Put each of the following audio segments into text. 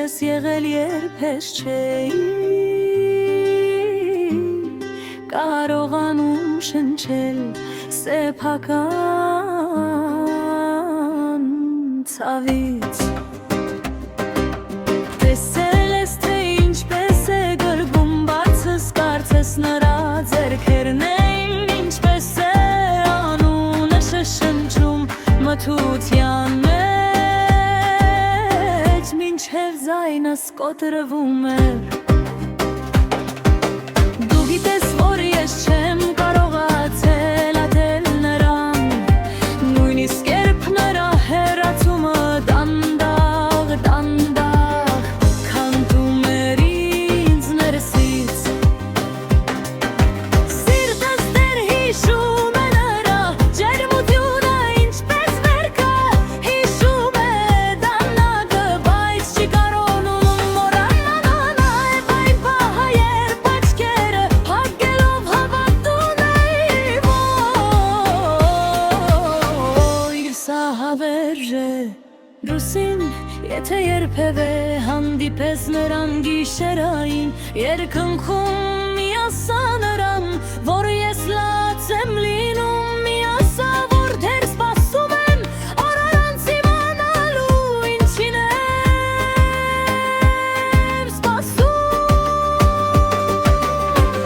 ես եղել երբես չէի կարողանում շնչել սեփական ցավից տեսել ես թե ինչպես է գրգում բացս կարծես նրա ձեռքերն էին ինչպես է անունը շշնջում մթության մեջ մինչև ձայնս կոտրվում էր դու գիտես որ ես չեմ կարողացել ատել նրան նույնիսկ երբ նրա հեռացումը դանդաղ դանդաղ քանդում էր ինձ ներսից սիրտս դեռ հիշում է նրա ջերմությունը ինչպես վերքը հիշում է դանակը բայց չի կարողանում մոռանալ նաև այն պահը երբ աչքերը հագելով հավատում էի ոյ սա հավերժ է Ռուսին եթե երբևէ հանդիպես նրան գիշերային երկնքում մի ասա նրան որ ես լաց եմ լինում մի ասա որ դեռ սպասում եմ օր առանց իմանալու ինչին եմ սպասում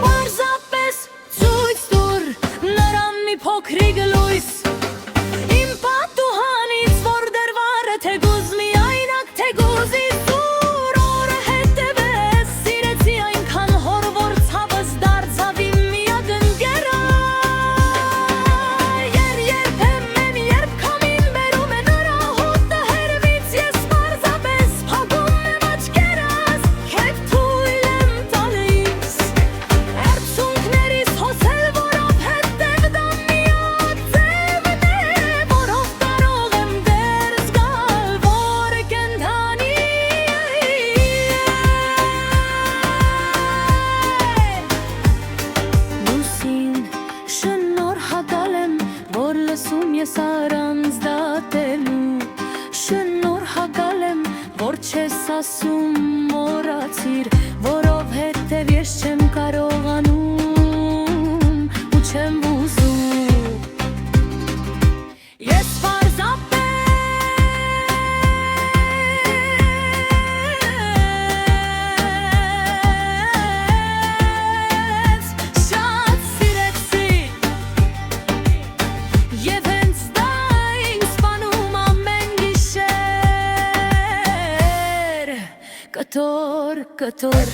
պարզապես ցույց տուր նրան մի փոքրիկ լույս իմ պատուհանից որ դեռ վառ է թեկուզ միայնակ թեկուզ իզուր օրը հետևեց սիրեցի այնքան հոր որ ցավս դարձավ իմ միակ ընկերը երբեմն երբ քամին բերում է նրա հոտը հերվից ես պարզապես փակում եմ աչքերս քեզ թույլ եմ տալիս Էրցունքներիս հոսել որով հետև դա միակ ձևն է որով կարող եմ դեռ զգալ որ կենդանի Լուսին շնորհակալ եմ որ լսում ես առանց դատելու շնորհակալ եմ որ չես ասում մոռացիր որովհետև ես չեմ կարողանում ու չեմ ուզում ես պարզապես շատ սիրեցի Եվ հենց դա ինձ սպանում ամեն գիշեր Կտոր, կտոր